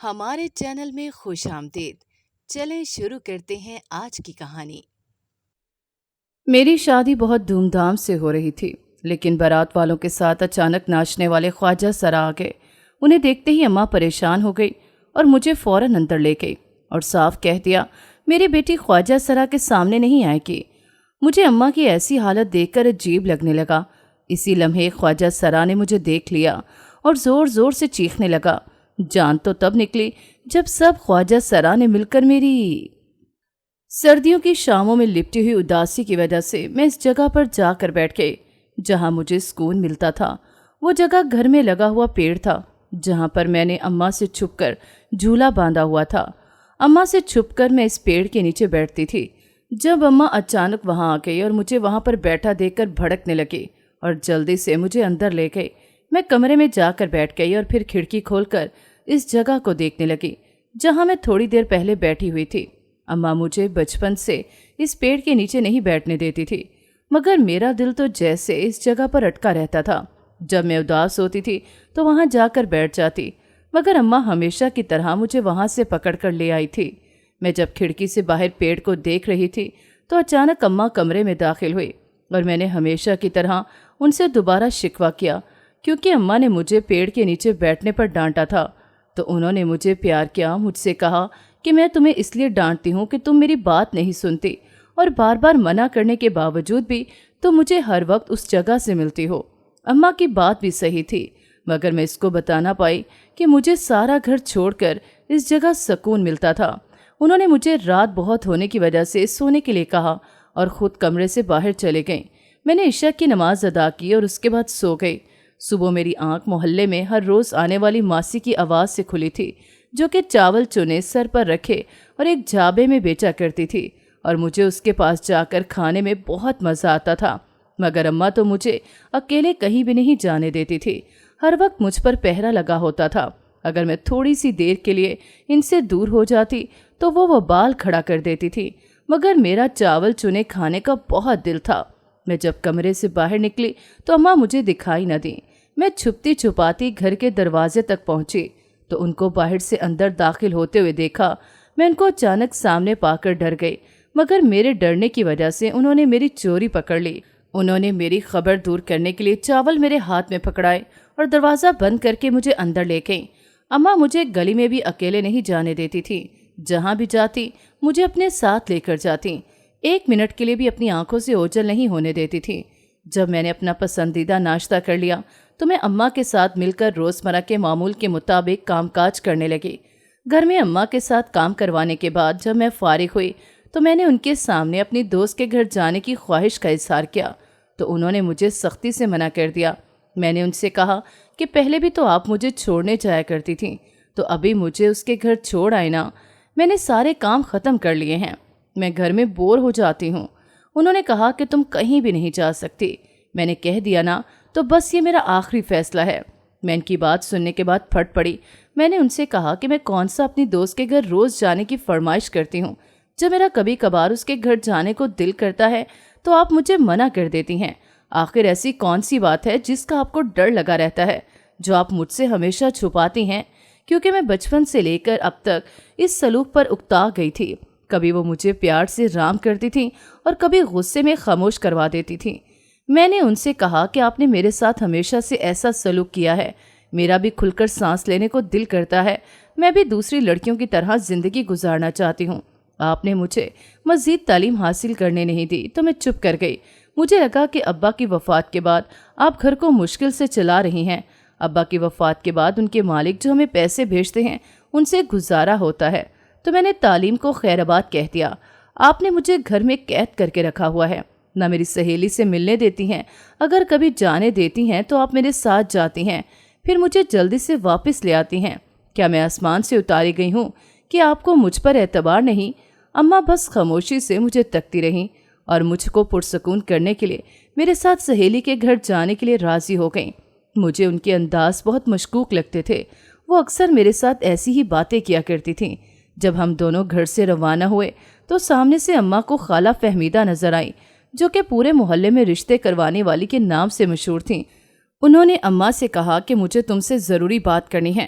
ہمارے چینل میں خوش آمدید۔ چلیں شروع کرتے ہیں آج کی کہانی۔ میری شادی بہت دھوم دھام سے ہو رہی تھی، لیکن بارات والوں کے ساتھ اچانک ناچنے والے خواجہ سرا آ گئے۔ انہیں دیکھتے ہی اماں پریشان ہو گئی اور مجھے فوراً اندر لے گئی اور صاف کہہ دیا میری بیٹی خواجہ سرا کے سامنے نہیں آئے گی۔ مجھے اماں کی ایسی حالت دیکھ کر عجیب لگنے لگا۔ اسی لمحے خواجہ سرا نے مجھے دیکھ لیا اور زور زور سے چیخنے لگا۔ جان تو تب نکلی جب سب خواجہ سرا نے مل کر میری سردیوں کی شاموں میں لپٹی ہوئی اداسی کی وجہ سے میں اس جگہ پر جا کر بیٹھ گئی جہاں مجھے سکون ملتا تھا۔ وہ جگہ گھر میں لگا ہوا پیڑ تھا جہاں پر میں نے اماں سے چھپ کر جھولا باندھا ہوا تھا۔ اماں سے چھپ کر میں اس پیڑ کے نیچے بیٹھتی تھی جب اماں اچانک وہاں آ گئی اور مجھے وہاں پر بیٹھا دیکھ کر بھڑکنے لگی اور جلدی سے مجھے اندر لے گئی۔ میں کمرے میں جا کر بیٹھ گئی اور پھر کھڑکی کھول کر اس جگہ کو دیکھنے لگی جہاں میں تھوڑی دیر پہلے بیٹھی ہوئی تھی۔ اماں مجھے بچپن سے اس پیڑ کے نیچے نہیں بیٹھنے دیتی تھی، مگر میرا دل تو جیسے اس جگہ پر اٹکا رہتا تھا۔ جب میں اداس ہوتی تھی تو وہاں جا کر بیٹھ جاتی، مگر اماں ہمیشہ کی طرح مجھے وہاں سے پکڑ کر لے آئی تھی۔ میں جب کھڑکی سے باہر پیڑ کو دیکھ رہی تھی تو اچانک اماں کمرے میں داخل ہوئی اور میں نے ہمیشہ کی طرح ان سے دوبارہ شکوہ کیا کیونکہ اماں نے مجھے پیڑ کے نیچے بیٹھنے پر ڈانٹا تھا۔ تو انہوں نے مجھے پیار کیا، مجھ سے کہا کہ میں تمہیں اس لیے ڈانٹتی ہوں کہ تم میری بات نہیں سنتی اور بار بار منع کرنے کے باوجود بھی تم مجھے ہر وقت اس جگہ سے ملتی ہو۔ اماں کی بات بھی صحیح تھی، مگر میں اس کو بتا نہ پائی کہ مجھے سارا گھر چھوڑ کر اس جگہ سکون ملتا تھا۔ انہوں نے مجھے رات بہت ہونے کی وجہ سے سونے کے لیے کہا اور خود کمرے سے باہر چلے گئیں۔ میں نے عشاء کی نماز ادا کی اور اس کے بعد سو گئی۔ صبح میری آنکھ محلے میں ہر روز آنے والی ماسی کی آواز سے کھلی تھی جو کہ چاول چنے سر پر رکھے اور ایک جھابے میں بیچا کرتی تھی، اور مجھے اس کے پاس جا کر کھانے میں بہت مزہ آتا تھا۔ مگر اماں تو مجھے اکیلے کہیں بھی نہیں جانے دیتی تھی، ہر وقت مجھ پر پہرا لگا ہوتا تھا۔ اگر میں تھوڑی سی دیر کے لیے ان سے دور ہو جاتی تو وہ بال کھڑا کر دیتی تھی، مگر میرا چاول چنے کھانے کا بہت دل تھا۔ میں جب کمرے سے باہر نکلی تو اماں مجھے دکھائی نہ دیں۔ میں چھپتی چھپاتی گھر کے دروازے تک پہنچی تو ان کو باہر سے اندر داخل ہوتے ہوئے دیکھا۔ میں ان کو اچانک سامنے پا کر ڈر گئی، مگر میرے ڈرنے کی وجہ سے انہوں نے میری چوری پکڑ لی۔ انہوں نے میری خبر دور کرنے کے لیے چاول میرے ہاتھ میں پکڑائے اور دروازہ بند کر کے مجھے اندر لے گئیں۔ اماں مجھے گلی میں بھی اکیلے نہیں جانے دیتی تھی، جہاں بھی جاتی مجھے اپنے ساتھ لے کر جاتی، ایک منٹ کے لیے بھی اپنی آنکھوں سے اوجھل نہیں ہونے دیتی تھی۔ جب میں نے اپنا پسندیدہ ناشتہ کر لیا تو میں اماں کے ساتھ مل کر روزمرہ کے معمول کے مطابق کام کاج کرنے لگی۔ گھر میں اماں کے ساتھ کام کروانے کے بعد جب میں فارغ ہوئی تو میں نے ان کے سامنے اپنی دوست کے گھر جانے کی خواہش کا اظہار کیا تو انہوں نے مجھے سختی سے منع کر دیا۔ میں نے ان سے کہا کہ پہلے بھی تو آپ مجھے چھوڑنے جایا کرتی تھیں، تو ابھی مجھے اس کے گھر چھوڑ آئے نا، میں نے سارے کام ختم کر لیے ہیں، میں گھر میں بور ہو جاتی ہوں۔ انہوں نے کہا کہ تم کہیں بھی نہیں جا سکتی۔ میں نے کہہ دیا نا، تو بس یہ میرا آخری فیصلہ ہے۔ میں ان کی بات سننے کے بعد پھٹ پڑی۔ میں نے ان سے کہا کہ میں کون سا اپنی دوست کے گھر روز جانے کی فرمائش کرتی ہوں، جب میرا کبھی کبھار اس کے گھر جانے کو دل کرتا ہے تو آپ مجھے منع کر دیتی ہیں۔ آخر ایسی کون سی بات ہے جس کا آپ کو ڈر لگا رہتا ہے، جو آپ مجھ سے ہمیشہ چھپاتی ہیں؟ کیونکہ میں بچپن سے لے کر اب تک اس سلوک پر اکتا گئی تھی۔ کبھی وہ مجھے پیار سے رام کرتی تھیں اور کبھی غصے میں خاموش کروا دیتی تھیں۔ میں نے ان سے کہا کہ آپ نے میرے ساتھ ہمیشہ سے ایسا سلوک کیا ہے، میرا بھی کھل کر سانس لینے کو دل کرتا ہے، میں بھی دوسری لڑکیوں کی طرح زندگی گزارنا چاہتی ہوں۔ آپ نے مجھے مزید تعلیم حاصل کرنے نہیں دی تو میں چپ کر گئی۔ مجھے لگا کہ ابا کی وفات کے بعد آپ گھر کو مشکل سے چلا رہی ہیں۔ ابا کی وفات کے بعد ان کے مالک جو ہمیں پیسے بھیجتے ہیں ان سے گزارا ہوتا ہے، تو میں نے تعلیم کو خیر آباد کہہ دیا۔ آپ نے مجھے گھر میں قید کر کے رکھا ہوا ہے، نہ میری سہیلی سے ملنے دیتی ہیں، اگر کبھی جانے دیتی ہیں تو آپ میرے ساتھ جاتی ہیں، پھر مجھے جلدی سے واپس لے آتی ہیں۔ کیا میں آسمان سے اتاری گئی ہوں کہ آپ کو مجھ پر اعتبار نہیں؟ اماں بس خاموشی سے مجھے تکتی رہیں اور مجھ کو پرسکون کرنے کے لیے میرے ساتھ سہیلی کے گھر جانے کے لیے راضی ہو گئیں۔ مجھے ان کے انداز بہت مشکوک لگتے تھے، وہ اکثر میرے ساتھ ایسی ہی باتیں کیا کرتی تھیں۔ جب ہم دونوں گھر سے روانہ ہوئے تو سامنے سے اماں کو خالہ فہمیدہ نظر آئی، جو کہ پورے محلے میں رشتے کروانے والی کے نام سے مشہور تھیں۔ انہوں نے اماں سے کہا کہ مجھے تم سے ضروری بات کرنی ہے۔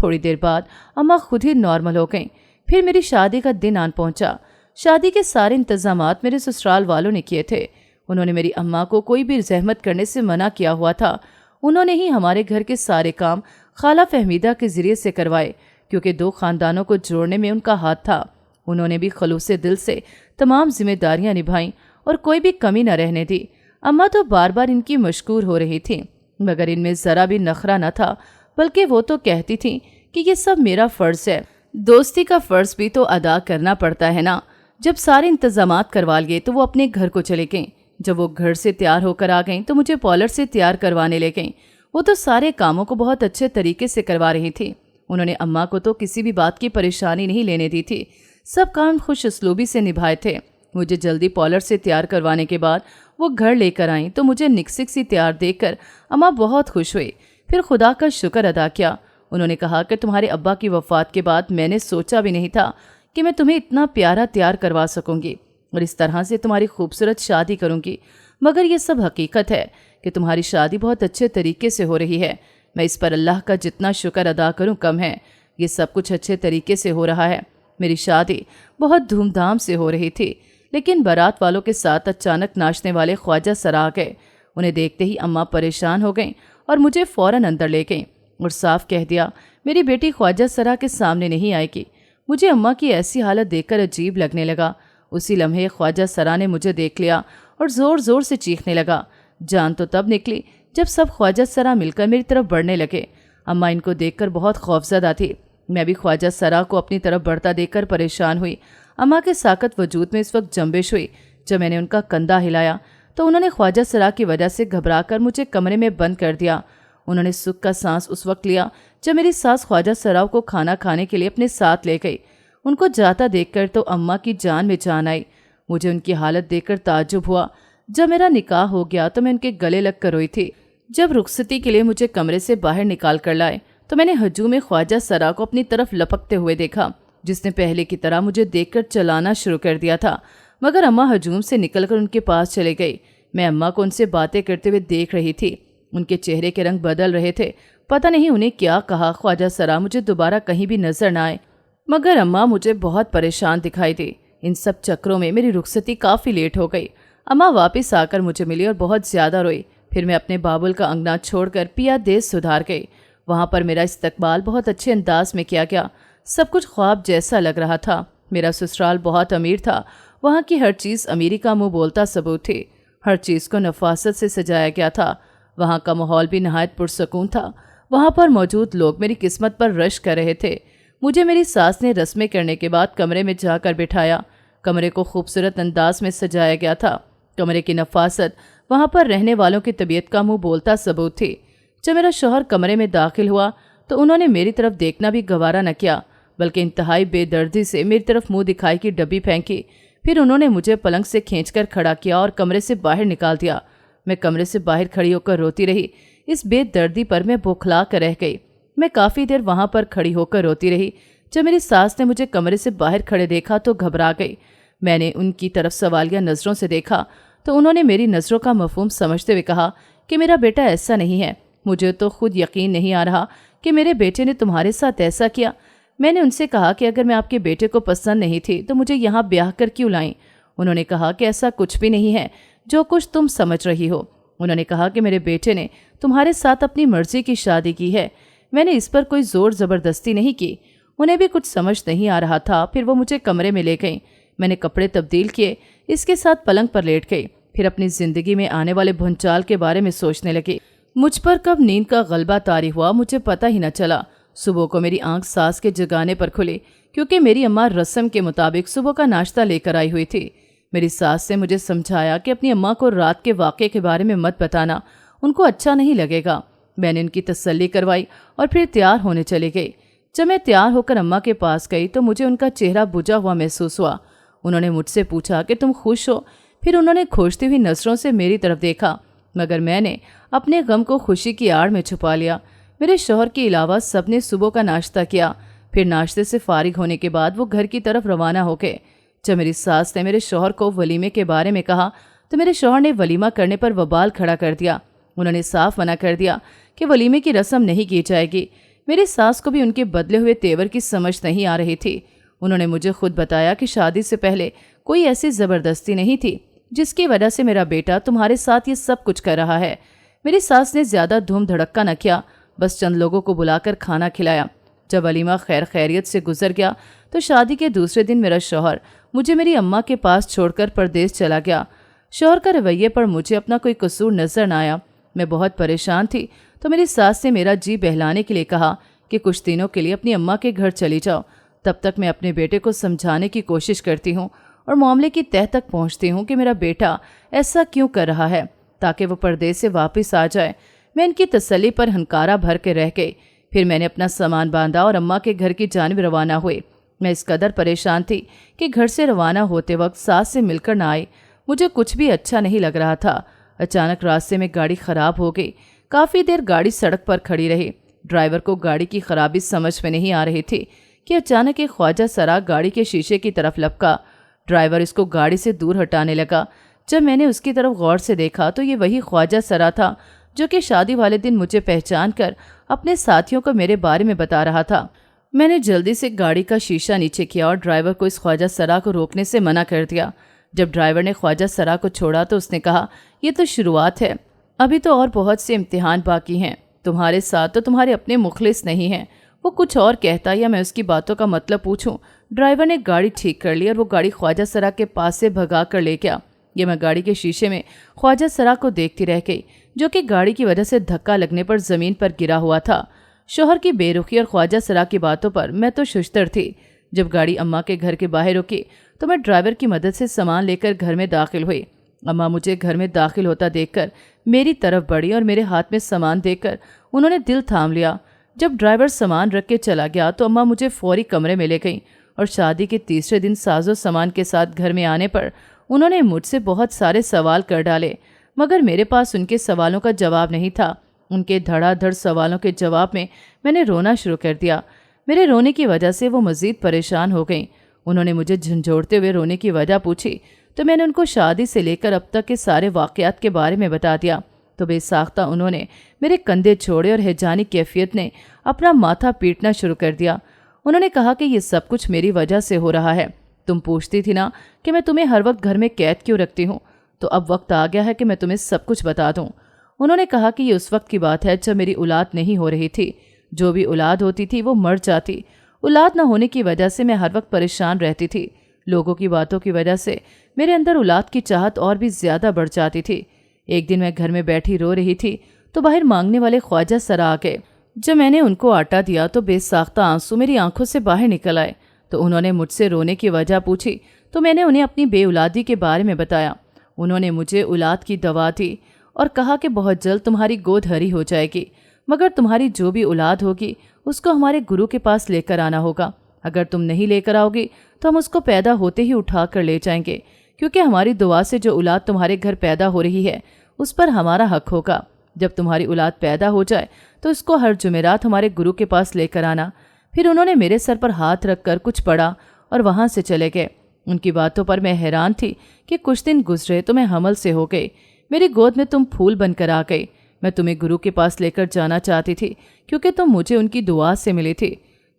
تھوڑی دیر بعد اماں خود ہی نارمل ہو گئیں۔ پھر میری شادی کا دن آن پہنچا۔ شادی کے سارے انتظامات میرے سسرال والوں نے کیے تھے۔ انہوں نے میری اماں کو کوئی بھی زحمت کرنے سے منع کیا ہوا تھا۔ انہوں نے ہی ہمارے گھر کے سارے کام خالہ فہمیدہ کے ذریعے سے کروائے، کیونکہ 2 خاندانوں کو جوڑنے میں ان کا ہاتھ تھا۔ انہوں نے بھی خلوص دل سے تمام ذمہ داریاں نبھائیں اور کوئی بھی کمی نہ رہنے دی۔ اماں تو بار بار ان کی مشکور ہو رہی تھیں، مگر ان میں ذرا بھی نخرہ نہ تھا، بلکہ وہ تو کہتی تھیں کہ یہ سب میرا فرض ہے، دوستی کا فرض بھی تو ادا کرنا پڑتا ہے نا۔ جب سارے انتظامات کروا لیے تو وہ اپنے گھر کو چلے گئیں۔ جب وہ گھر سے تیار ہو کر آ گئیں تو مجھے پارلر سے تیار کروانے لے گئیں۔ وہ تو سارے کاموں کو بہت اچھے طریقے سے کروا رہی تھی۔ انہوں نے اماں کو تو کسی بھی بات کی پریشانی نہیں لینے دی تھی، سب کام خوش اسلوبی سے نبھائے تھے۔ مجھے جلدی پارلر سے تیار کروانے کے بعد وہ گھر لے کر آئیں تو مجھے نکسک سی تیار دیکھ کر اماں بہت خوش ہوئی۔ پھر خدا کا شکر ادا کیا۔ انہوں نے کہا کہ تمہارے ابا کی وفات کے بعد میں نے سوچا بھی نہیں تھا کہ میں تمہیں اتنا پیارا تیار کروا سکوں گی اور اس طرح سے تمہاری خوبصورت شادی کروں گی، مگر یہ سب حقیقت ہے کہ تمہاری شادی بہت اچھے طریقے سے ہو رہی ہے۔ میں اس پر اللہ کا جتنا شکر ادا کروں کم ہے۔ یہ سب کچھ اچھے طریقے سے ہو رہا ہے۔ میری شادی بہت دھوم دھام سے ہو رہی تھی، لیکن بارات والوں کے ساتھ اچانک ناچنے والے خواجہ سرا گئے۔ انہیں دیکھتے ہی اماں پریشان ہو گئیں اور مجھے فوراً اندر لے گئیں اور صاف کہہ دیا میری بیٹی خواجہ سرا کے سامنے نہیں آئے گی۔ مجھے اماں کی ایسی حالت دیکھ کر عجیب لگنے لگا۔ اسی لمحے خواجہ سرا نے مجھے دیکھ لیا اور زور زور سے چیخنے لگا۔ جان تو تب نکلی جب سب خواجہ سرا مل کر میری طرف بڑھنے لگے۔ اماں ان کو دیکھ کر بہت خوفزدہ تھی۔ میں بھی خواجہ سرا کو اپنی طرف بڑھتا دیکھ کر پریشان ہوئی۔ اماں کے ساکت وجود میں اس وقت جنبش ہوئی۔ جب میں نے ان کا کندھا ہلایا تو انہوں نے خواجہ سرا کی وجہ سے گھبرا کر مجھے کمرے میں بند کر دیا۔ انہوں نے سکھ کا سانس اس وقت لیا جب میری ساس خواجہ سرا کو کھانا کھانے کے لیے اپنے ساتھ لے گئی۔ ان کو جاتا دیکھ کر تو اماں کی جان میں جان آئی۔ مجھے ان کی حالت دیکھ کر تعجب ہوا۔ جب میرا نکاح ہو گیا تو میں ان کے گلے لگ کر روئی تھی۔ جب رخصتی کے لیے مجھے کمرے سے باہر نکال کر لائے تو میں نے ہجوم میں خواجہ سرا کو اپنی طرف لپکتے ہوئے دیکھا، جس نے پہلے کی طرح مجھے دیکھ کر چلانا شروع کر دیا تھا، مگر اماں ہجوم سے نکل کر ان کے پاس چلے گئی۔ میں اماں کو ان سے باتیں کرتے ہوئے دیکھ رہی تھی۔ ان کے چہرے کے رنگ بدل رہے تھے، پتہ نہیں انہیں کیا کہا خواجہ سرا مجھے دوبارہ کہیں بھی نظر نہ آئے، مگر اماں مجھے بہت پریشان دکھائی دی۔ ان سب چکروں میں میری رخصتی کافی لیٹ ہو گئی۔ اماں واپس آ کر مجھے ملی اور بہت زیادہ روئی۔ پھر میں اپنے بابل کا انگنا چھوڑ کر پیا دیس سدھار گئی۔ وہاں پر میرا استقبال بہت اچھے انداز میں کیا گیا۔ سب کچھ خواب جیسا لگ رہا تھا۔ میرا سسرال بہت امیر تھا۔ وہاں کی ہر چیز امیری کا منہ بولتا ثبوت تھی۔ ہر چیز کو نفاست سے سجایا گیا تھا۔ وہاں کا ماحول بھی نہایت پرسکون تھا۔ وہاں پر موجود لوگ میری قسمت پر رشک کر رہے تھے۔ مجھے میری ساس نے رسمیں کرنے کے بعد کمرے میں جا کر بٹھایا۔ کمرے کو خوبصورت انداز میں سجایا گیا تھا۔ کمرے کی نفاست وہاں پر رہنے والوں کی طبیعت کا منہ بولتا ثبوت تھی۔ جب میرا شوہر کمرے میں داخل ہوا تو انہوں نے میری طرف دیکھنا بھی گوارا نہ کیا، بلکہ انتہائی بے دردی سے میری طرف منہ دکھائی کی ڈبی پھینکی۔ پھر انہوں نے مجھے پلنگ سے کھینچ کر کھڑا کیا اور کمرے سے باہر نکال دیا۔ میں کمرے سے باہر کھڑی ہو کر روتی رہی۔ اس بے دردی پر میں بوکھلا کر رہ گئی۔ میں کافی دیر وہاں پر کھڑی ہو کر روتی رہی۔ جب میری ساس نے مجھے کمرے سے باہر کھڑے دیکھا تو گھبرا گئی۔ میں نے ان کی طرف سوالیہ نظروں سے دیکھا تو انہوں نے میری نظروں کا مفہوم سمجھتے ہوئے کہا کہ میرا بیٹا ایسا نہیں ہے۔ مجھے تو خود یقین نہیں آ رہا کہ میرے بیٹے نے تمہارے ساتھ ایسا کیا۔ میں نے ان سے کہا کہ اگر میں آپ کے بیٹے کو پسند نہیں تھی تو مجھے یہاں بیاہ کر کیوں لائیں؟ انہوں نے کہا کہ ایسا کچھ بھی نہیں ہے جو کچھ تم سمجھ رہی ہو۔ انہوں نے کہا کہ میرے بیٹے نے تمہارے ساتھ اپنی مرضی کی شادی کی ہے۔ میں نے اس پر کوئی زور زبردستی نہیں کی۔ انہیں بھی کچھ سمجھ نہیں آ رہا تھا۔ پھر وہ مجھے کمرے میں لے گئیں۔ میں نے کپڑے تبدیل کیے، اس کے ساتھ پلنگ پر لیٹ گئی۔ پھر اپنی زندگی میں آنے والے بھونچال کے بارے میں سوچنے لگی۔ مجھ پر کب نیند کا غلبہ طاری ہوا مجھے پتہ ہی نہ چلا۔ صبح کو میری آنکھ ساس کے جگانے پر کھلی، کیونکہ میری اماں رسم کے مطابق صبح کا ناشتہ لے کر آئی ہوئی تھی۔ میری ساس نے مجھے سمجھایا کہ اپنی اماں کو رات کے واقعے کے بارے میں مت بتانا، ان کو اچھا نہیں لگے گا۔ میں نے ان کی تسلی کروائی اور پھر تیار ہونے چلی گئی۔ جب میں تیار ہو کر اماں کے پاس گئی تو مجھے ان کا چہرہ بجھا ہوا محسوس ہوا۔ انہوں نے مجھ سے پوچھا کہ تم خوش ہو؟ پھر انہوں نے کھوجتی ہوئی نظروں سے میری طرف دیکھا، مگر میں نے اپنے غم کو خوشی کی آڑ میں چھپا لیا۔ میرے شوہر کے علاوہ سب نے صبح کا ناشتہ کیا۔ پھر ناشتے سے فارغ ہونے کے بعد وہ گھر کی طرف روانہ ہو گئے۔ جب میری ساس نے میرے شوہر کو ولیمے کے بارے میں کہا تو میرے شوہر نے ولیمہ کرنے پر وبال کھڑا کر دیا۔ انہوں نے صاف منع کر دیا کہ ولیمے کی رسم نہیں کی جائے گی۔ میری ساس کو بھی ان کے بدلے ہوئے تیور کی سمجھ نہیں آ رہی تھی۔ انہوں نے مجھے خود بتایا کہ شادی سے پہلے کوئی ایسی زبردستی نہیں تھی جس کی وجہ سے میرا بیٹا تمہارے ساتھ یہ سب کچھ کر رہا ہے۔ میری ساس نے زیادہ دھوم دھڑکا نہ کیا، بس چند لوگوں کو بلا کر کھانا کھلایا۔ جب ولیمہ خیر خیریت سے گزر گیا تو شادی کے دوسرے دن میرا شوہر مجھے میری اماں کے پاس چھوڑ کر پردیس چلا گیا۔ شوہر کا رویے پر مجھے اپنا کوئی قصور نظر نہ آیا۔ میں بہت پریشان تھی تو میری ساس نے میرا جی بہلانے کے لیے کہا کہ کچھ دنوں کے لیے اپنی اماں کے گھر چلی جاؤ، تب تک میں اپنے بیٹے کو سمجھانے کی کوشش کرتی ہوں اور معاملے کی تہہ تک پہنچتی ہوں کہ میرا بیٹا ایسا کیوں کر رہا ہے تاکہ وہ پردیس سے واپس آ جائے۔ میں ان کی تسلی پر ہنکارا بھر کے رہ گئی۔ پھر میں نے اپنا سامان باندھا اور اماں کے گھر کی جانب روانہ ہوئے۔ میں اس قدر پریشان تھی کہ گھر سے روانہ ہوتے وقت ساس سے مل کر نہ آئی۔ مجھے کچھ بھی اچھا نہیں لگ رہا تھا۔ اچانک راستے میں گاڑی خراب ہو گئی۔ کافی دیر گاڑی سڑک پر کھڑی رہی۔ ڈرائیور کو گاڑی کی خرابی سمجھ میں نہیں آ رہی تھی کہ اچانک ایک خواجہ سرا گاڑی کے شیشے کی طرف لپکا۔ ڈرائیور اس کو گاڑی سے دور ہٹانے لگا۔ جب میں نے اس کی طرف غور سے دیکھا تو یہ وہی خواجہ سرا تھا جو کہ شادی والے دن مجھے پہچان کر اپنے ساتھیوں کو میرے بارے میں بتا رہا تھا۔ میں نے جلدی سے گاڑی کا شیشہ نیچے کیا اور ڈرائیور کو اس خواجہ سرا کو روکنے سے منع کر دیا۔ جب ڈرائیور نے خواجہ سرا کو چھوڑا تو اس نے کہا، یہ تو شروعات ہے، ابھی تو اور بہت سے امتحان باقی ہیں۔ تمہارے ساتھ تو تمہارے اپنے مخلص نہیں ہیں۔ وہ کچھ اور کہتا یا میں اس کی باتوں کا مطلب پوچھوں۔ ڈرائیور نے گاڑی ٹھیک کر لی اور وہ گاڑی خواجہ سرا کے پاس سے بھگا کر لے گیا۔ یہ میں گاڑی کے شیشے میں خواجہ سرا کو دیکھتی رہ گئی جو کہ گاڑی کی وجہ سے دھکا لگنے پر زمین پر گرا ہوا تھا۔ شوہر کی بے رخی اور خواجہ سرا کی باتوں پر میں تو ششتر تھی۔ جب گاڑی اماں کے گھر کے باہر رکی تو میں ڈرائیور کی مدد سے سامان لے کر گھر میں داخل ہوئی۔ اماں مجھے گھر میں داخل ہوتا دیکھ کر میری طرف بڑھی اور میرے ہاتھ میں سامان دیکھ کر انہوں نے دل تھام لیا۔ جب ڈرائیور سامان رکھ کے چلا گیا تو اماں مجھے فوری کمرے میں لے گئیں اور شادی کے تیسرے دن ساز و سامان کے ساتھ گھر میں آنے پر انہوں نے مجھ سے بہت سارے سوال کر ڈالے، مگر میرے پاس ان کے سوالوں کا جواب نہیں تھا۔ ان کے دھڑا دھڑ سوالوں کے جواب میں نے رونا شروع کر دیا۔ میرے رونے کی وجہ سے وہ مزید پریشان ہو گئیں۔ انہوں نے مجھے جھنجھوڑتے ہوئے رونے کی وجہ پوچھی تو میں نے ان کو شادی سے لے کر اب تک کے سارے واقعات کے بارے میں بتا دیا تو بے ساختہ انہوں نے میرے کندھے چھوڑے اور ہیجانی کیفیت نے اپنا ماتھا پیٹنا شروع کر دیا۔ انہوں نے کہا کہ یہ سب کچھ میری وجہ سے ہو رہا ہے۔ تم پوچھتی تھی نا کہ میں تمہیں ہر وقت گھر میں قید کیوں رکھتی ہوں، تو اب وقت آ گیا ہے کہ میں تمہیں سب کچھ بتا دوں۔ انہوں نے کہا کہ یہ اس وقت کی بات ہے جب میری اولاد نہیں ہو رہی تھی۔ جو بھی اولاد ہوتی تھی وہ مر جاتی۔ اولاد نہ ہونے کی وجہ سے میں ہر وقت پریشان رہتی تھی۔ لوگوں کی باتوں کی وجہ سے میرے اندر اولاد کی چاہت اور بھی زیادہ بڑھ جاتی تھی۔ ایک دن میں گھر میں بیٹھی رو رہی تھی تو باہر مانگنے والے خواجہ سرا آ گئے۔ جب میں نے ان کو آٹا دیا تو بے ساختہ آنسو میری آنکھوں سے باہر نکل آئے تو انہوں نے مجھ سے رونے کی وجہ پوچھی تو میں نے انہیں اپنی بے اولادی کے بارے میں بتایا۔ انہوں نے مجھے اولاد کی دوا دی اور کہا کہ بہت جلد تمہاری گود ہری ہو جائے گی، مگر تمہاری جو بھی اولاد ہوگی اس کو ہمارے گرو کے پاس لے کر آنا ہوگا۔ اگر تم نہیں لے کر آؤ گی تو ہم اس کو پیدا ہوتے ہی اٹھا کر لے جائیں گے، کیونکہ ہماری دعا سے جو اولاد تمہارے گھر پیدا ہو رہی ہے اس پر ہمارا حق ہوگا۔ جب تمہاری اولاد پیدا ہو جائے تو اس کو ہر جمعرات ہمارے گرو کے پاس لے کر آنا۔ پھر انہوں نے میرے سر پر ہاتھ رکھ کر کچھ پڑھا اور وہاں سے چلے گئے۔ ان کی باتوں پر میں حیران تھی کہ کچھ دن گزرے تو میں حمل سے ہو گئی۔ میری گود میں تم پھول بن کر آ گئی۔ میں تمہیں گرو کے پاس لے کر جانا چاہتی تھی کیونکہ تم مجھے ان کی دعا سے ملی تھی۔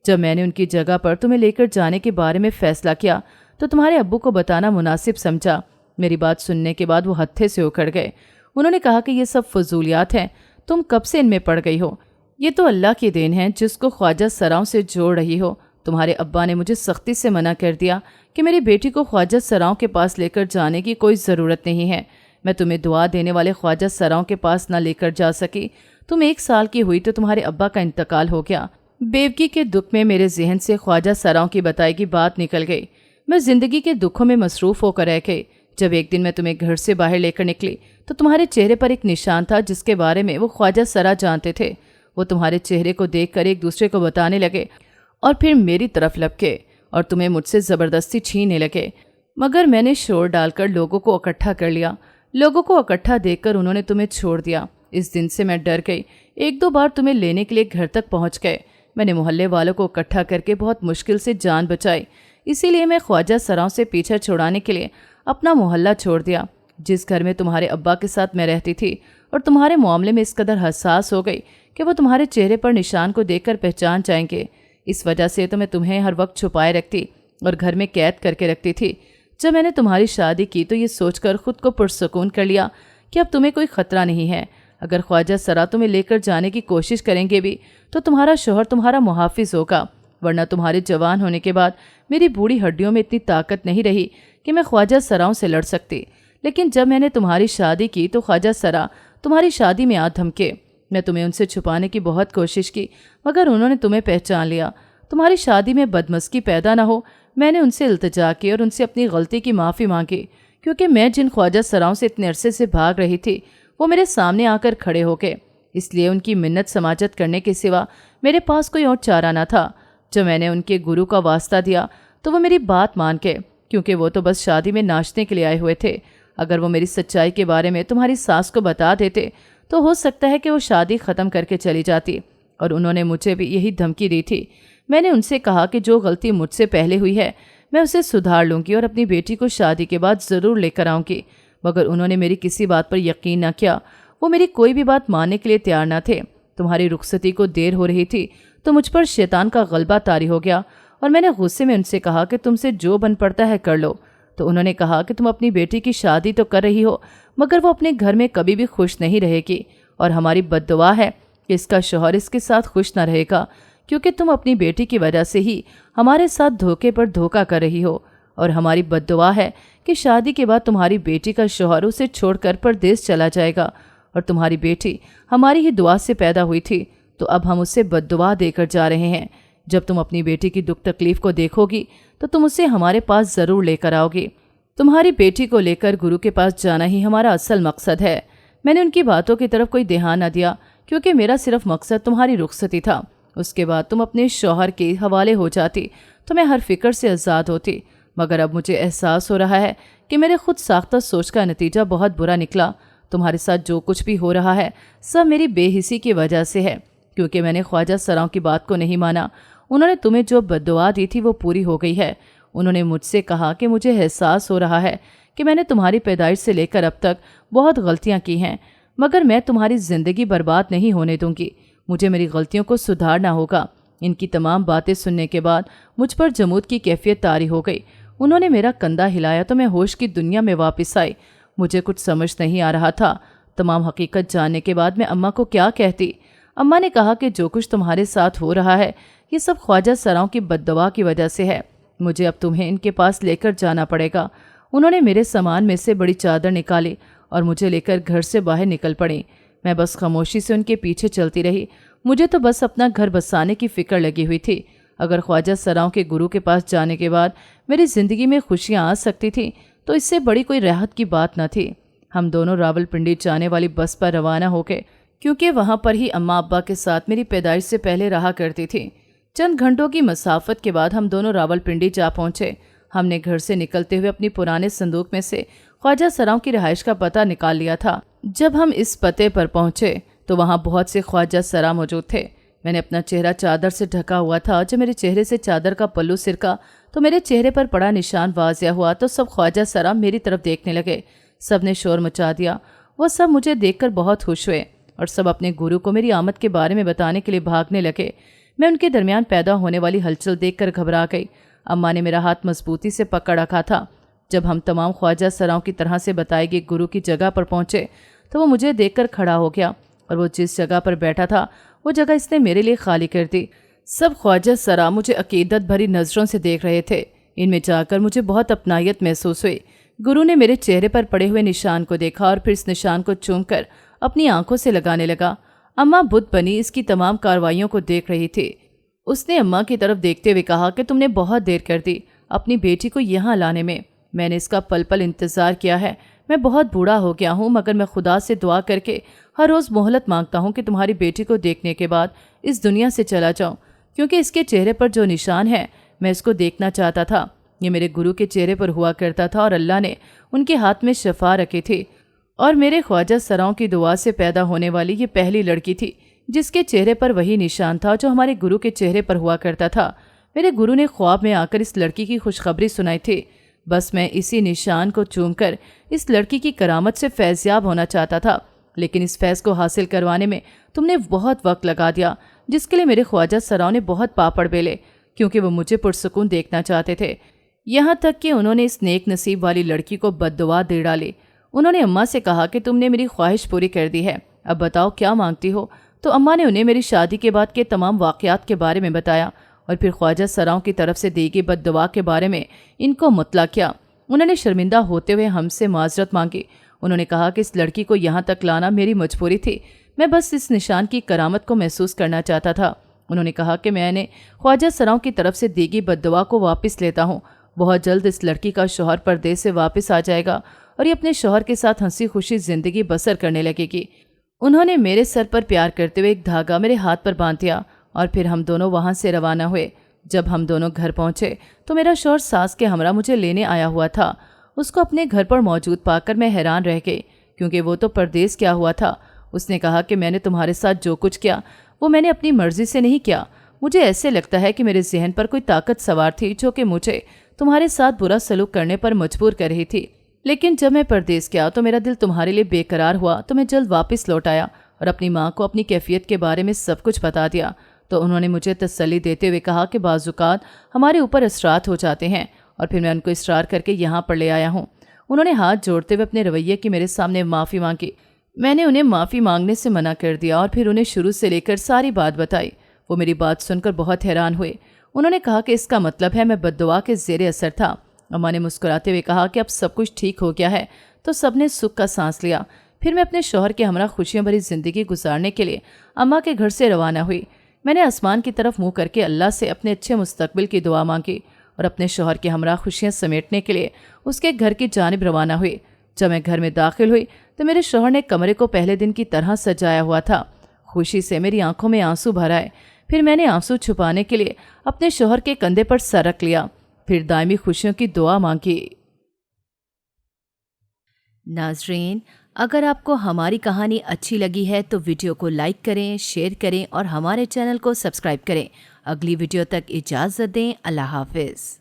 جب میں نے ان کی جگہ پر تمہیں لے کر جانے کے بارے میں فیصلہ کیا تو تمہارے ابو کو بتانا مناسب سمجھا۔ میری بات سننے کے بعد وہ ہتھے سے اکھڑ گئے۔ انہوں نے کہا کہ یہ سب فضولیات ہیں، تم کب سے ان میں پڑ گئی ہو؟ یہ تو اللہ کی دین ہے جس کو خواجہ سراؤں سے جوڑ رہی ہو۔ تمہارے ابا نے مجھے سختی سے منع کر دیا کہ میری بیٹی کو خواجہ سراؤں کے پاس لے کر جانے کی کوئی ضرورت نہیں ہے۔ میں تمہیں دعا دینے والے خواجہ سراؤں کے پاس نہ لے کر جا سکی۔ تم 1 سال کی ہوئی تو تمہارے ابا کا انتقال ہو گیا۔ بیوگی کے دکھ میں میرے ذہن سے خواجہ سراؤں کی بتائی کی بات نکل گئی۔ میں زندگی کے دکھوں میں مصروف ہو کر رہ گئی۔ جب ایک دن میں تمہیں گھر سے باہر لے کر نکلی تو تمہارے چہرے پر ایک نشان تھا جس کے بارے میں وہ خواجہ سرا جانتے تھے۔ وہ تمہارے چہرے کو دیکھ کر ایک دوسرے کو بتانے لگے اور پھر میری طرف لپکے اور تمہیں مجھ سے زبردستی چھیننے لگے، مگر میں نے شور ڈال کر لوگوں کو اکٹھا کر لیا۔ لوگوں کو اکٹھا دیکھ کر انہوں نے تمہیں چھوڑ دیا۔ اس دن سے میں ڈر گئی۔ 1-2 بار تمہیں لینے کے لیے گھر تک پہنچ گئے۔ میں نے محلے والوں کو اکٹھا کر کے بہت مشکل سے جان بچائی۔ اسی لیے میں خواجہ سراؤں سے پیچھا چھڑانے کے لیے اپنا محلہ چھوڑ دیا۔ جس گھر میں تمہارے ابا کے ساتھ میں رہتی تھی اور تمہارے معاملے میں اس قدر حساس ہو گئی کہ وہ تمہارے چہرے پر نشان کو دیکھ کر پہچان جائیں گے۔ اس وجہ سے تو میں تمہیں ہر وقت چھپائے رکھتی اور گھر میں قید کر کے رکھتی تھی۔ جب میں نے تمہاری شادی کی تو یہ سوچ کر خود کو پرسکون کر لیا کہ اب تمہیں کوئی خطرہ نہیں ہے۔ اگر خواجہ سرا تمہیں لے کر جانے کی کوشش کریں گے بھی تو تمہارا شوہر تمہارا محافظ ہوگا، ورنہ تمہارے جوان ہونے کے بعد میری بوڑھی ہڈیوں میں اتنی طاقت نہیں رہی کہ میں خواجہ سراؤں سے لڑ سکتی۔ لیکن جب میں نے تمہاری شادی کی تو خواجہ سرا تمہاری شادی میں آ دھمکے۔ میں تمہیں ان سے چھپانے کی بہت کوشش کی مگر انہوں نے تمہیں پہچان لیا۔ تمہاری شادی میں بدمزگی پیدا نہ ہو، میں نے ان سے التجا کی اور ان سے اپنی غلطی کی معافی مانگی، کیونکہ میں جن خواجہ سراؤں سے اتنے عرصے سے بھاگ رہی تھی وہ میرے سامنے آ کر کھڑے ہو گئے۔ اس لیے ان کی منت سماجت کرنے کے سوا میرے پاس کوئی اور چارہ نہ تھا۔ جب میں نے ان کے گرو کا واسطہ دیا تو وہ میری بات مان گئے، کیونکہ وہ تو بس شادی میں ناچنے کے لیے آئے ہوئے تھے۔ اگر وہ میری سچائی کے بارے میں تمہاری ساس کو بتا دیتے تو ہو سکتا ہے کہ وہ شادی ختم کر کے چلی جاتی، اور انہوں نے مجھے بھی یہی دھمکی دی تھی۔ میں نے ان سے کہا کہ جو غلطی مجھ سے پہلے ہوئی ہے میں اسے سدھار لوں گی اور اپنی بیٹی کو شادی کے بعد ضرور لے کر آؤں گی، مگر انہوں نے میری کسی بات پر یقین نہ کیا۔ وہ میری کوئی بھی بات ماننے کے لیے تیار نہ تھے۔ تمہاری رخصتی کو دیر ہو رہی تھی تو مجھ پر شیطان کا غلبہ طاری ہو گیا، اور میں نے غصے میں ان سے کہا کہ تم سے جو بن پڑتا ہے کر لو۔ تو انہوں نے کہا کہ تم اپنی بیٹی کی شادی تو کر رہی ہو مگر وہ اپنے گھر میں کبھی بھی خوش نہیں رہے گی، اور ہماری بد دعا ہے کہ اس کا شوہر اس کے ساتھ خوش نہ رہے گا، کیونکہ تم اپنی بیٹی کی وجہ سے ہی ہمارے ساتھ دھوکے پر دھوکا کر رہی ہو، اور ہماری بد دعا ہے کہ شادی کے بعد تمہاری بیٹی کا شوہر اسے چھوڑ کر پردیس چلا جائے گا، اور تمہاری بیٹی ہماری ہی دعا سے پیدا ہوئی تھی، تو اب ہم اسے بد دعا دے کر جا رہے ہیں۔ جب تم اپنی بیٹی کی دکھ تکلیف کو دیکھو گی تو تم اسے ہمارے پاس ضرور لے کر آؤ گی۔ تمہاری بیٹی کو لے کر گرو کے پاس جانا ہی ہمارا اصل مقصد ہے۔ میں نے ان کی باتوں کی طرف کوئی دھیان نہ دیا، کیونکہ میرا صرف مقصد تمہاری رخصتی تھا۔ اس کے بعد تم اپنے شوہر کے حوالے ہو جاتی تو میں ہر فکر سے آزاد ہوتی، مگر اب مجھے احساس ہو رہا ہے کہ میرے خود ساختہ سوچ کا نتیجہ بہت برا نکلا۔ تمہارے ساتھ جو کچھ بھی ہو رہا ہے سب میری بے حسی کی وجہ سے ہے، کیونکہ میں نے خواجہ سراؤں کی بات کو نہیں مانا۔ انہوں نے تمہیں جو بد دعا دی تھی وہ پوری ہو گئی ہے۔ انہوں نے مجھ سے کہا کہ مجھے احساس ہو رہا ہے کہ میں نے تمہاری پیدائش سے لے کر اب تک بہت غلطیاں کی ہیں، مگر میں تمہاری زندگی برباد نہیں ہونے دوں گی۔ مجھے میری غلطیوں کو سدھارنا ہوگا۔ ان کی تمام باتیں سننے کے بعد مجھ پر جمود کی کیفیت طاری ہو گئی۔ انہوں نے میرا کندھا ہلایا تو میں ہوش کی دنیا میں واپس آئی۔ مجھے کچھ سمجھ نہیں آ رہا تھا۔ تمام حقیقت جاننے کے بعد میں اماں کو کیا کہتی۔ اماں نے کہا کہ جو کچھ تمہارے ساتھ ہو رہا ہے یہ سب خواجہ سراؤں کی بد دعا کی وجہ سے ہے۔ مجھے اب تمہیں ان کے پاس لے کر جانا پڑے گا۔ انہوں نے میرے سامان میں سے بڑی چادر نکالی اور مجھے لے کر گھر سے باہر نکل پڑی۔ میں بس خاموشی سے ان کے پیچھے چلتی رہی۔ مجھے تو بس اپنا گھر بسانے کی فکر لگی ہوئی تھی۔ اگر خواجہ سراؤں کے گرو کے پاس جانے کے بعد میری زندگی میں خوشیاں آ سکتی تھیں تو اس سے بڑی کوئی راحت کی بات نہ تھی۔ ہم دونوں راولپنڈی جانے والی بس پر روانہ ہو گئے، کیونکہ وہاں پر ہی اماں ابا کے ساتھ میری پیدائش سے پہلے رہا کرتی تھی۔ چند گھنٹوں کی مسافت کے بعد ہم دونوں راولپنڈی جا پہنچے۔ ہم نے گھر سے نکلتے ہوئے اپنی پرانے صندوق میں سے خواجہ سراؤں کی رہائش کا پتہ نکال لیا تھا۔ جب ہم اس پتے پر پہنچے تو وہاں بہت سے خواجہ سرا موجود تھے۔ میں نے اپنا چہرہ چادر سے ڈھکا ہوا تھا۔ جب میرے چہرے سے چادر کا پلو سرکا تو میرے چہرے پر پڑا نشان واضح ہوا تو سب خواجہ سرا میری طرف دیکھنے لگے۔ سب نے شور مچا دیا۔ وہ سب مجھے دیکھ کر بہت خوش ہوئے اور سب اپنے گرو کو میری آمد کے بارے میں بتانے کے لیے بھاگنے لگے۔ میں ان کے درمیان پیدا ہونے والی ہلچل دیکھ کر گھبرا گئی۔ اماں نے میرا ہاتھ مضبوطی سے پکڑ رکھا تھا۔ جب ہم تمام خواجہ سراؤں کی طرح سے بتائے گئے گرو کی جگہ پر پہنچے تو وہ مجھے دیکھ کر کھڑا ہو گیا، اور وہ جس جگہ پر بیٹھا تھا وہ جگہ اس نے میرے لیے خالی کر دی۔ سب خواجہ سرا مجھے عقیدت بھری نظروں سے دیکھ رہے تھے۔ ان میں جا کر مجھے بہت اپنائیت محسوس ہوئی۔ گرو نے میرے چہرے پر پڑے ہوئے نشان کو دیکھا اور پھر اس نشان کو چوم کر اپنی آنکھوں سے لگانے لگا۔ اماں بت بنی اس کی تمام کارروائیوں کو دیکھ رہی تھی۔ اس نے اماں کی طرف دیکھتے ہوئے کہا کہ تم نے بہت دیر کر دی اپنی بیٹی کو یہاں لانے میں۔ میں نے اس کا پل پل انتظار کیا ہے۔ میں بہت بوڑھا ہو گیا ہوں، مگر میں خدا سے دعا کر کے ہر روز مہلت مانگتا ہوں کہ تمہاری بیٹی کو دیکھنے کے بعد اس دنیا سے چلا جاؤں، کیونکہ اس کے چہرے پر جو نشان ہے میں اس کو دیکھنا چاہتا تھا۔ یہ میرے گرو کے چہرے پر ہوا کرتا تھا اور اللہ نے ان کے ہاتھ میں شفا رکھی تھی، اور میرے خواجہ سراؤں کی دعا سے پیدا ہونے والی یہ پہلی لڑکی تھی جس کے چہرے پر وہی نشان تھا جو ہمارے گرو کے چہرے پر ہوا کرتا تھا۔ میرے گرو نے خواب میں آ کر اس لڑکی کی خوشخبری سنائی تھی۔ بس میں اسی نشان کو چوم کر اس لڑکی کی کرامت سے فیضیاب ہونا چاہتا تھا لیکن اس فیض کو حاصل کروانے میں تم نے بہت وقت لگا دیا، جس کے لیے میرے خواجہ سراؤں نے بہت پاپڑ بیلے، کیونکہ وہ مجھے پرسکون دیکھنا چاہتے تھے۔ یہاں تک کہ انہوں نے اس نیک نصیب والی لڑکی کو بد دعا دے ڈالی۔ انہوں نے اماں سے کہا کہ تم نے میری خواہش پوری کر دی ہے، اب بتاؤ کیا مانگتی ہو؟ تو اماں نے انہیں میری شادی کے بعد کے تمام واقعات کے بارے میں بتایا اور پھر خواجہ سراؤں کی طرف سے دی گئی بد دعا کے بارے میں ان کو مطلع کیا۔ انہوں نے شرمندہ ہوتے ہوئے ہم سے معذرت مانگی۔ انہوں نے کہا کہ اس لڑکی کو یہاں تک لانا میری مجبوری تھی، میں بس اس نشان کی کرامت کو محسوس کرنا چاہتا تھا۔ انہوں نے کہا کہ میں نے خواجہ سراؤں کی طرف سے دی گئی بد دعا کو واپس لیتا ہوں، بہت جلد اس لڑکی کا شوہر پردیس سے واپس آ جائے گا اور یہ اپنے شوہر کے ساتھ ہنسی خوشی زندگی بسر کرنے لگے گی۔ انہوں نے میرے سر پر پیار کرتے ہوئے ایک دھاگا میرے ہاتھ پر باندھ دیا اور پھر ہم دونوں وہاں سے روانہ ہوئے۔ جب ہم دونوں گھر پہنچے تو میرا شوہر ساس کے ہمراہ مجھے لینے آیا ہوا تھا۔ اس کو اپنے گھر پر موجود پا کر میں حیران رہ گئی، کیونکہ وہ تو پردیس کیا ہوا تھا۔ اس نے کہا کہ میں نے تمہارے ساتھ جو کچھ کیا وہ میں نے اپنی مرضی سے نہیں کیا، مجھے ایسے لگتا ہے کہ میرے ذہن پر کوئی طاقت سوار تھی جو کہ مجھے تمہارے ساتھ برا سلوک کرنے پر مجبور کر رہی تھی۔ لیکن جب میں پردیس گیا تو میرا دل تمہارے لیے بے قرار ہوا تو میں جلد واپس لوٹ آیا اور اپنی ماں کو اپنی کیفیت کے بارے میں سب کچھ بتا دیا۔ تو انہوں نے مجھے تسلی دیتے ہوئے کہا کہ بعض اوقات ہمارے اوپر اثرات ہو جاتے ہیں، اور پھر میں ان کو اصرار کر کے یہاں پر لے آیا ہوں۔ انہوں نے ہاتھ جوڑتے ہوئے اپنے رویے کی میرے سامنے معافی مانگی۔ میں نے انہیں معافی مانگنے سے منع کر دیا اور پھر انہیں شروع سے لے کر ساری بات بتائی۔ وہ میری بات سن کر بہت حیران ہوئے۔ انہوں نے کہا کہ اس کا مطلب ہے میں بد دعا کے زیر اثر تھا۔ اماں نے مسکراتے ہوئے کہا کہ اب سب کچھ ٹھیک ہو گیا ہے، تو سب نے سکھ کا سانس لیا۔ پھر میں اپنے شوہر کے ہمراہ خوشیوں بھری زندگی گزارنے کے لیے اماں کے گھر سے روانہ ہوئی۔ میں نے آسمان کی طرف منہ کر کے اللہ سے اپنے اچھے مستقبل کی دعا مانگی اور اپنے شوہر کے ہمراہ خوشیاں سمیٹنے کے لیے اس کے گھر کی جانب روانہ ہوئی۔ جب میں گھر میں داخل ہوئی تو میرے شوہر نے کمرے کو پہلے دن کی طرح سجایا ہوا تھا۔ خوشی سے میری آنکھوں میں آنسو بھر آئے۔ پھر میں نے آنسو چھپانے کے لیے اپنے شوہر کے کندھے پر سر رکھ لیا، پھر دائمی خوشیوں کی دعا مانگی۔ ناظرین، اگر آپ کو ہماری کہانی اچھی لگی ہے تو ویڈیو کو لائک کریں، شیئر کریں اور ہمارے چینل کو سبسکرائب کریں۔ اگلی ویڈیو تک اجازت دیں۔ اللہ حافظ۔